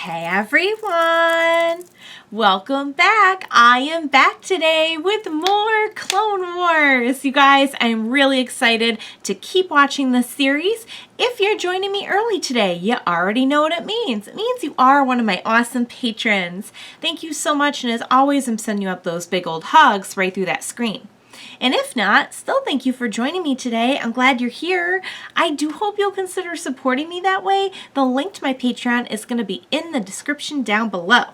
Hey everyone! Welcome back! I am back today with more Clone Wars! You guys, I'm really excited to keep watching this series. If you're joining me early today, you already know what it means. It means you are one of my awesome patrons. Thank you so much, and as always, I'm sending you up those big old hugs right through that screen. And if not, still thank you for joining me today. I'm glad you're here. I do hope you'll consider supporting me that way. The link to my Patreon is going to be in the description down below.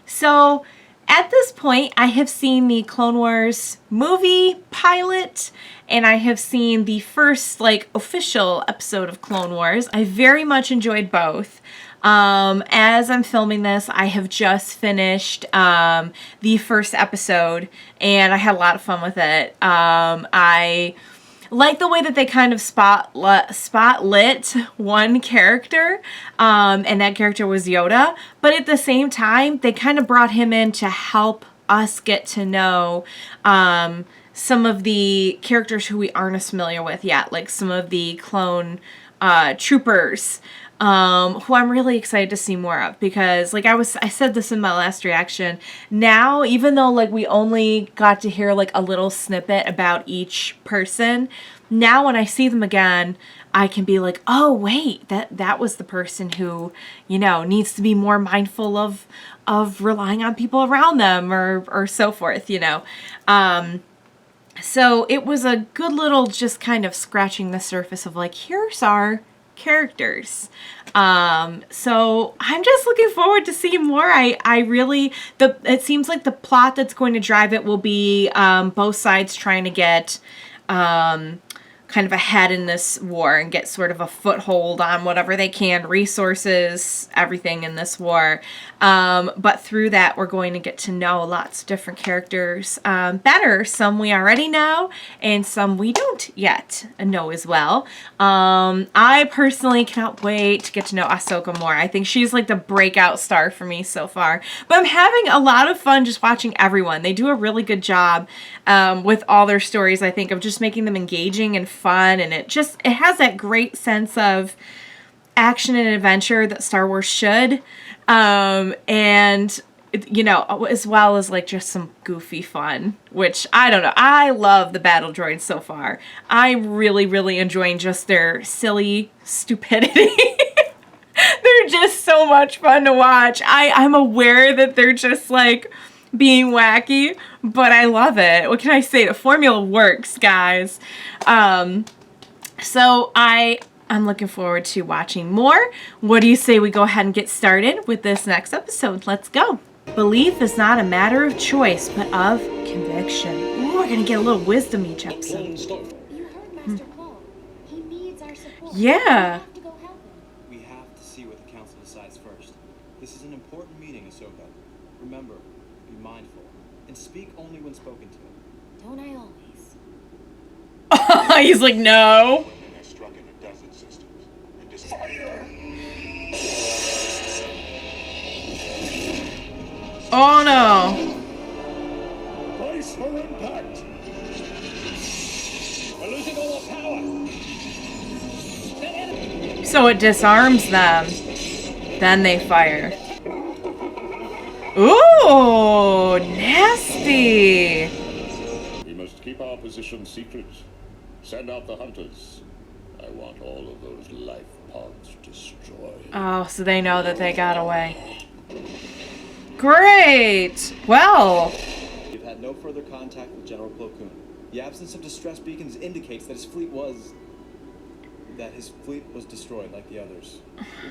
So at this point, I have seen the Clone Wars movie pilot, and I have seen the first official episode of Clone Wars. I very much enjoyed both. As I'm filming this, I have just finished the first episode, and I had a lot of fun with it. I like the way that they kind of spotlit one character, and that character was Yoda. But at the same time, they kind of brought him in to help us get to know some of the characters who we aren't as familiar with yet, like some of the clone troopers. Who I'm really excited to see more of, because I said this in my last reaction, now even though we only got to hear a little snippet about each person, now when I see them again, I can be like, oh wait, that was the person who, needs to be more mindful of relying on people around them or so forth, so it was a good little just kind of scratching the surface of here's our characters. So I'm just looking forward to seeing more. It seems like the plot that's going to drive it will be both sides trying to get kind of ahead in this war and get sort of a foothold on whatever they can, resources, everything in this war. But through that, we're going to get to know lots of different characters better. Some we already know, and some we don't yet know as well. I personally cannot wait to get to know Ahsoka more. I think she's the breakout star for me so far. But I'm having a lot of fun just watching everyone. They do a really good job with all their stories, I think, of just making them engaging and fun, and it has that great sense of action and adventure that Star Wars should, and as well as just some goofy fun, which I don't know. I love the battle droids so far. I'm really enjoying just their silly stupidity. They're just so much fun to watch. I'm aware that they're just being wacky, but I love it. What can I say? The formula works, guys. So I'm looking forward to watching more. What do you say we go ahead and get started with this next episode? Let's go. Belief is not a matter of choice, but of conviction. Ooh, we're gonna get a little wisdom each episode. You heard Master Paul. He needs our support. Yeah. We have to go help him. We have to see what the council decides first. This is an important meeting, Ahsoka. Remember, be mindful, and speak only when spoken to. Don't I always? He's like, no. Women have struck in a dozen systems. And Oh no. Brace for impact. We're losing all our power. So it disarms them. Then they fire. Ooh, nasty. We must keep our position secret. Send out the hunters. I want all of those life pods destroyed. Oh, so they know that they got away. Great. Well. We've had no further contact with General Plo Koon. The absence of distress beacons indicates that his fleet was destroyed like the others.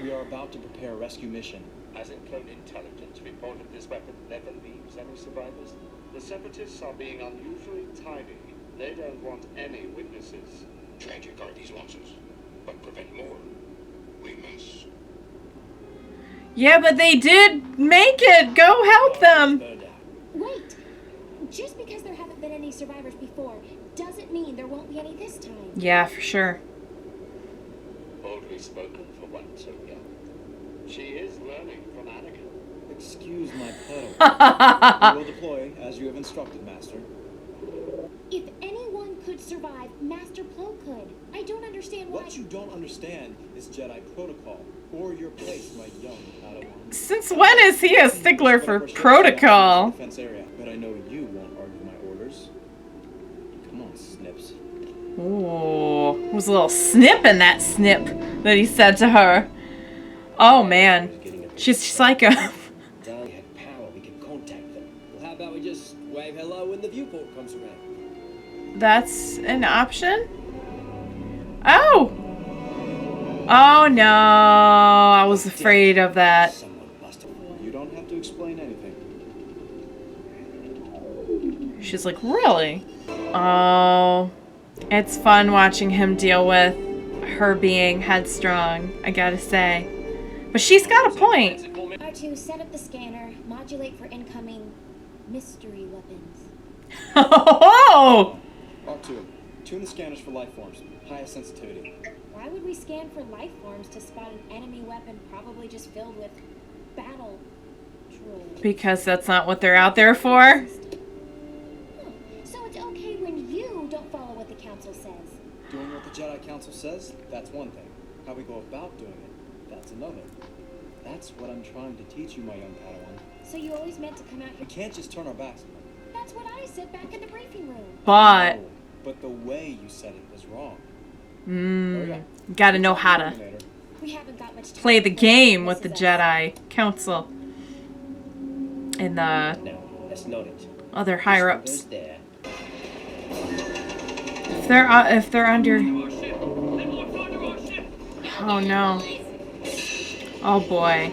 We are about to prepare a rescue mission. As in clone intelligence reported, this weapon never leaves any survivors. The Separatists are being unusually tiny. They don't want any witnesses. Tragic are these losses, but prevent more. We must. Yeah, but they did make it. Go help them. Wait. Just because there haven't been any survivors before doesn't mean there won't be any this time. Yeah, for sure. Boldly spoken for one so young. She is learning from Anakin. Excuse my pedal. We will deploy as you have instructed, Master. If anyone could survive, Master Plo could. I don't understand why. What you don't understand is Jedi protocol, or your place, my young Padawan. Since when is he a stickler for protocol? Defense area, but I know you won't argue my orders. Come on, Snips. Ooh, there was a little snip in that snip that he said to her. Oh man, she's psycho. Down we had power, we could contact them. Well, how about we just wave hello when the viewport comes around? That's an option? Oh! Oh no, I was afraid of that. Someone must have. You don't have to explain anything. She's like, really? Oh, it's fun watching him deal with her being headstrong, I gotta say. But she's got a point. R2, set up the scanner, modulate for incoming mystery weapons. Oh! R2, tune the scanners for life forms. Highest sensitivity. Why would we scan for life forms to spot an enemy weapon probably just filled with battle trolls? Because that's not what they're out there for. Huh. So it's okay when you don't follow what the council says. Doing what the Jedi Council says, that's one thing. How we go about doing it, that's another. That's what I'm trying to teach you, my young Padawan. So you always meant to come out We here. can't just turn our backs on them. That's what I said back in the briefing room. But, No, but the way you said it was wrong. Hurry up. you gotta know how to Terminator. We haven't got much time. play the game with the This is us. Jedi Council and the No, that's not it. other higher There's ups. there. If they're under. Oh no. Oh boy.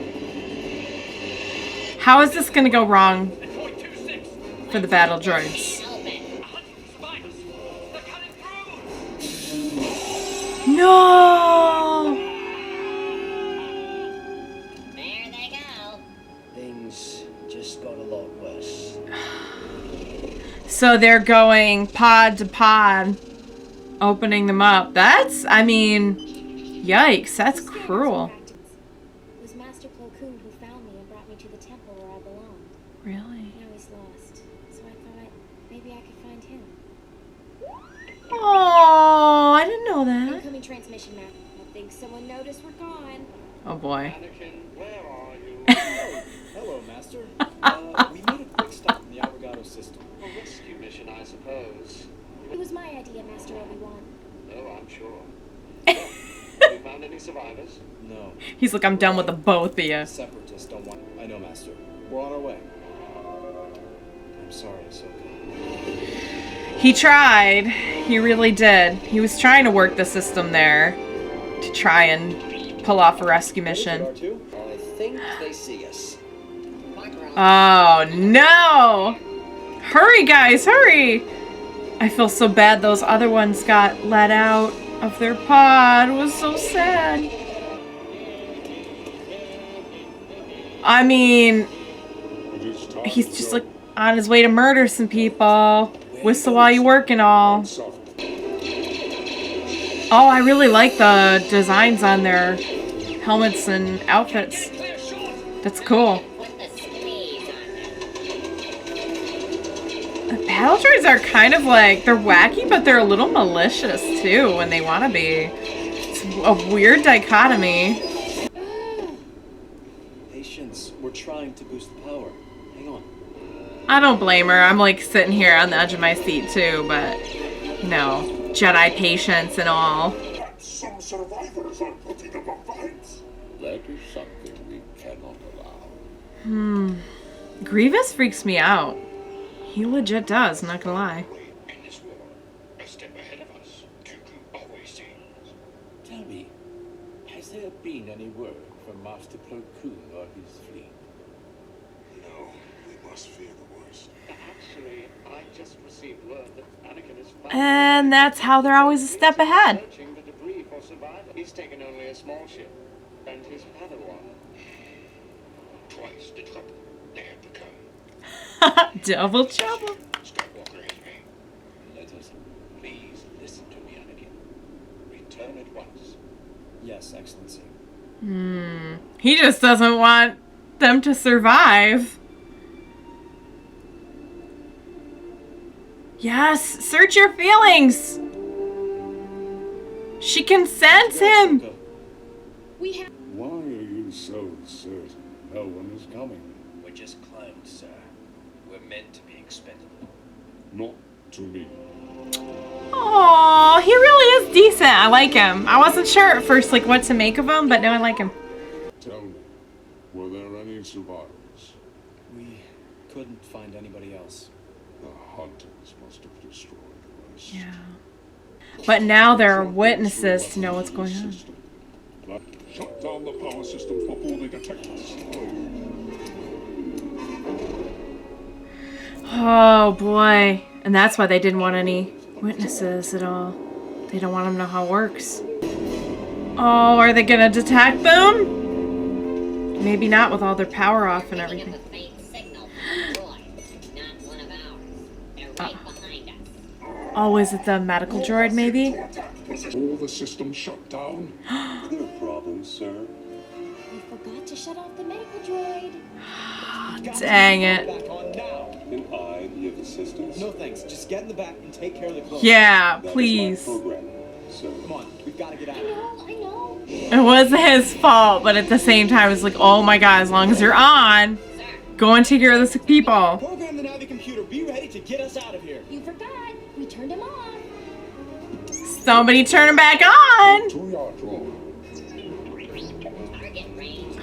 How is this gonna go wrong for the battle droids? No! There they go. Things just got a lot worse. So they're going pod to pod, opening them up. That's, I mean, yikes, that's The scanners cruel. were active. It was Master Plo Koon who found me and brought me to the temple where I belonged. Really? Now he's lost. So I thought maybe I could find him. Oh, I didn't know that. Incoming transmission map. I think someone noticed we're gone. Oh boy. Anakin, where are you? Oh, hello, Master. We made a quick stop in the Alregado system. A rescue mission, I suppose. It was my idea, Master Obi-Wan. Oh, I'm sure. Have you found any survivors? No, He's like, I'm done with the both of you. separatists don't want. I know, Master. We're on our way. I'm sorry, Ahsoka. He tried. He really did. He was trying to work the system there to try and pull off a rescue mission. R2? I think they see us. Oh no! Hurry, guys, hurry! I feel so bad those other ones got let out of their pod. It was so sad. I mean, he's just like on his way to murder some people. Whistle while you work and all. Oh, I really like the designs on their helmets and outfits. That's cool. The battle droids are kind of like, they're wacky, but they're a little malicious too when they want to be. It's a weird dichotomy. Patience. We're trying to boost the power. Hang on. I don't blame her. I'm like sitting here on the edge of my seat too, but no. Jedi patience and all. Some survivors are putting up a fight. That is something we cannot allow. Grievous freaks me out. He legit does, I'm not gonna lie. In this war, a step ahead of us. Dooku always seems. Tell me, has there been any word from Master Plo Koon or his fleet? No, we must fear the worst. Actually, I just received word that Anakin is found. And that's how they're always a step ahead. Searching the debris for survivors. He's taken only a small ship, and his Padawan. Twice the trouble they have become. Double trouble. Skywalker has me. Let us please listen to me, Anakin. Return at once. Yes, Excellency. He just doesn't want them to survive. Yes, search your feelings. She can sense him. Ahsoka. We have. Why are you so certain No one is coming. We're just clones, sir. We're meant to be expendable. Not to me. Oh, he really is decent. I like him. I wasn't sure at first, like, what to make of him, but now I like him. Tell me, were there any survivors? We couldn't find anybody else. The hunters must have destroyed the rest. Yeah. But now there are witnesses to know what's going on. Shut down the power systems before they detect us. Oh boy. And that's why they didn't want any witnesses at all. They don't want them to know how it works. Oh, are they gonna detect them? Maybe not with all their power off and everything. Oh, is it the medical droid maybe? All the systems shut down. No problem, sir. We forgot to shut off the medical droid. Dang it. Back on now. Can I give assistance? No thanks. Just get in the back and take care of the clone. Yeah, That is please. my program, sir. Come on, we've got to get out. I know. It wasn't his fault, but at the same time, it's like, oh my god, as long as you're on, go and take care of the sick people. Program the Navi computer. Be ready to get us out of here. You forgot. We turned him off. Somebody turn him back on. To your drone.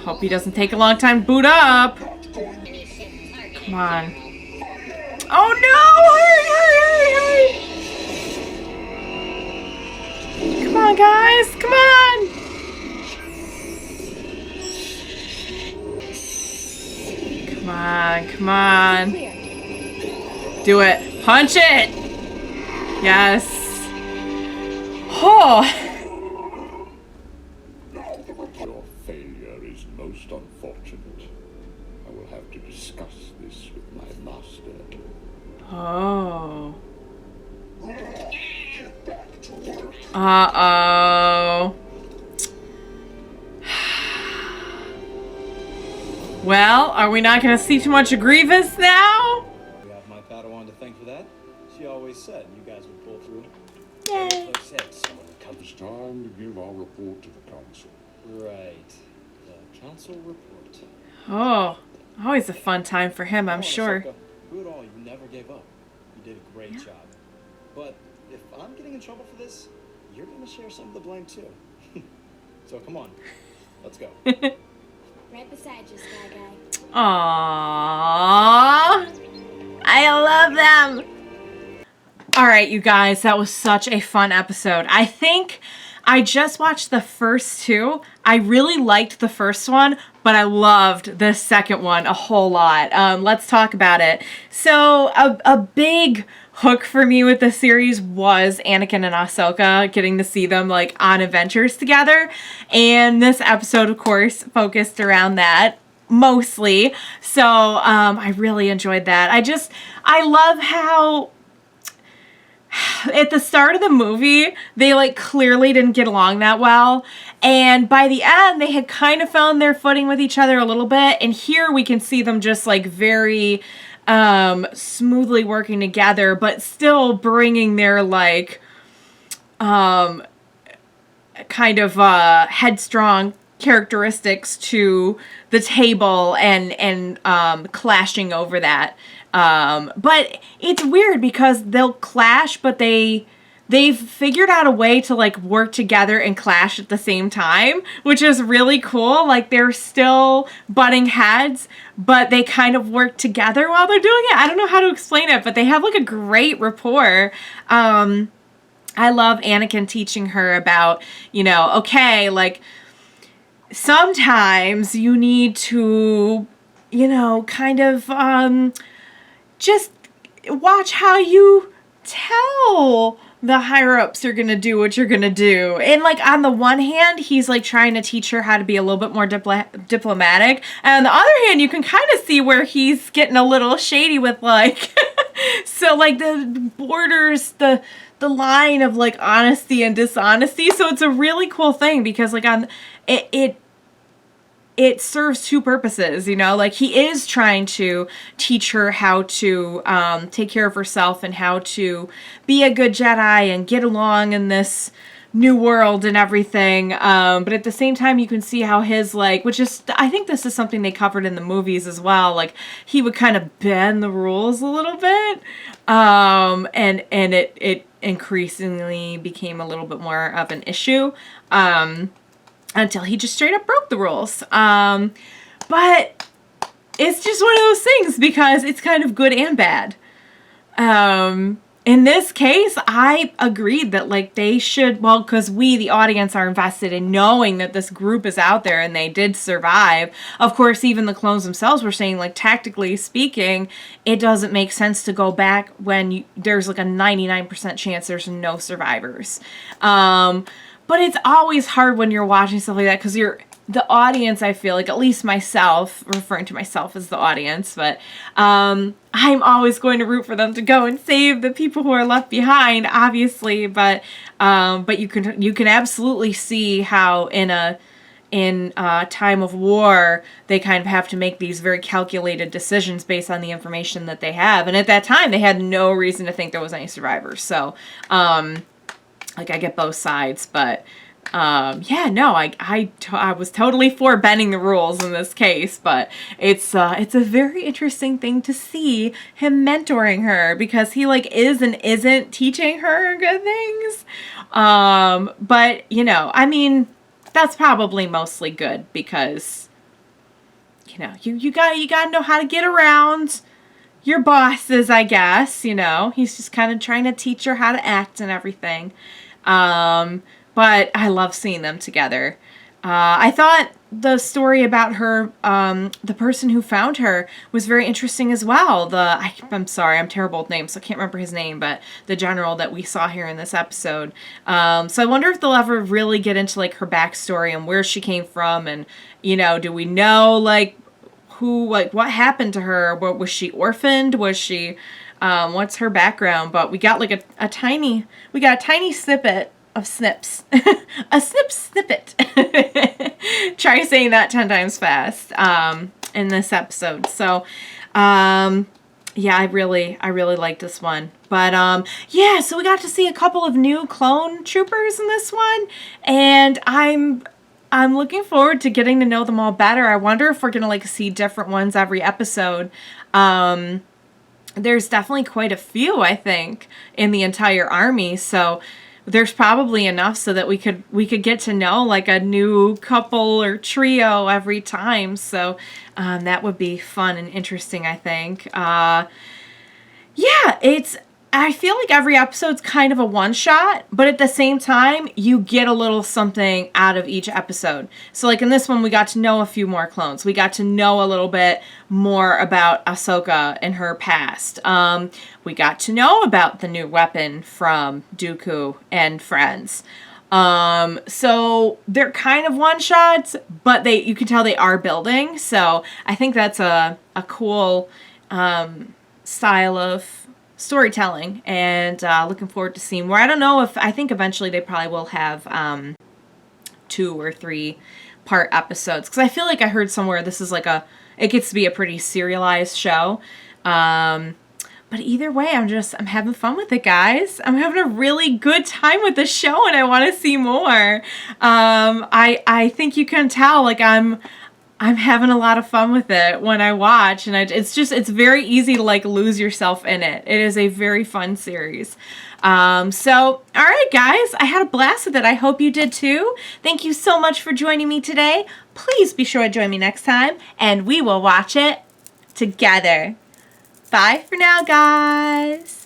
Hope he doesn't take a long time to boot up. Come on. Oh no! Hurry, hurry, hurry, hurry! Come on, guys! Come on! Come on, come on. Do it. Punch it! Yes. Oh! Your failure is most unfortunate. I will have to discuss this with my master. Oh. Uh-oh. Well, are we not going to see too much of Grievous now? You have my Padawan to thank for that. She always said you guys would pull through. Yay. Like I said, someone comes. It's time to give our report to the council. Right. The council report. Oh, always a fun time for him, I'm Come on, sure. Ahsoka. Through it all, you never gave up. You did a great job. But if I'm getting in trouble for this, you're going to share some of the blame too. So come on, let's go. Right beside you, Sky Guy. Aww. I love them. All right, you guys, that was such a fun episode. I think I just watched the first two. I really liked the first one, but I loved the second one a whole lot. Let's talk about it. So a big hook for me with the series was Anakin and Ahsoka, getting to see them like on adventures together. And this episode, of course, focused around that mostly. So I really enjoyed that. I love how at the start of the movie, they like clearly didn't get along that well. And by the end, they had kind of found their footing with each other a little bit. And here we can see them just like very smoothly working together, but still bringing their like kind of headstrong characteristics to the table and clashing over that. But it's weird because they'll clash, but they've figured out a way to like work together and clash at the same time, which is really cool. Like they're still butting heads, but they kind of work together while they're doing it. I don't know how to explain it, but they have like a great rapport. I love Anakin teaching her about, okay, like sometimes you need to, kind of, just watch how you tell the higher-ups you're gonna do what you're gonna do. And like on the one hand, he's like trying to teach her how to be a little bit more diplomatic. And on the other hand, you can kind of see where he's getting a little shady with like so like the borders, the line of like honesty and dishonesty. So it's a really cool thing because like it serves two purposes, like he is trying to teach her how to take care of herself and how to be a good Jedi and get along in this new world and everything. But at the same time, you can see how his, like, which is, I think this is something they covered in the movies as well. Like, he would kind of bend the rules a little bit. And it increasingly became a little bit more of an issue. Until he just straight up broke the rules. But it's just one of those things because it's kind of good and bad. In this case, I agreed that, like, they should, well, because we, the audience, are invested in knowing that this group is out there and they did survive. Of course, even the clones themselves were saying, like, tactically speaking, it doesn't make sense to go back when there's, like, a 99% chance there's no survivors. But it's always hard when you're watching stuff like that because the audience, I feel like, at least myself, referring to myself as the audience, but I'm always going to root for them to go and save the people who are left behind, obviously, but you can absolutely see how in a time of war, they kind of have to make these very calculated decisions based on the information that they have. And at that time, they had no reason to think there was any survivors. So, like, I get both sides, but yeah, no, I was totally for bending the rules in this case, but it's a very interesting thing to see him mentoring her because he, like, is and isn't teaching her good things. But, you know, I mean, that's probably mostly good because, you know, you gotta know how to get around your bosses, I guess, you know. He's just kind of trying to teach her how to act and everything. But I love seeing them together. I thought the story about her, the person who found her, was very interesting as well. I'm sorry, I'm terrible with names, so I can't remember his name, but the general that we saw here in this episode. So I wonder if they'll ever really get into, like, her backstory and where she came from, and, you know, do we know, like, what happened to her? What, was she orphaned? Was she, what's her background? But we got, like, a tiny snippet of snips. A snippet. Try saying that 10 times fast in this episode. So, yeah, I really like this one. But, yeah, so we got to see a couple of new clone troopers in this one. And I'm looking forward to getting to know them all better. I wonder if we're going to, like, see different ones every episode. There's definitely quite a few, I think, in the entire army. So there's probably enough so that we could get to know, like, a new couple or trio every time. So that would be fun and interesting, I think. Yeah, I feel like every episode's kind of a one-shot, but at the same time, you get a little something out of each episode. So, like, in this one, we got to know a few more clones. We got to know a little bit more about Ahsoka and her past. We got to know about the new weapon from Dooku and friends. So they're kind of one-shots, but you can tell they are building. So I think that's a cool style of storytelling, and looking forward to seeing more. I don't know I think eventually they probably will have 2 or 3 part episodes, because I feel like I heard somewhere this is like it gets to be a pretty serialized show. But either way, I'm having fun with it, guys. I'm having a really good time with the show, and I want to see more. I think you can tell, like, I'm having a lot of fun with it when I watch, and it's very easy to, like, lose yourself in it. It is a very fun series. So, all right, guys, I had a blast with it. I hope you did too. Thank you so much for joining me today. Please be sure to join me next time, and we will watch it together. Bye for now, guys.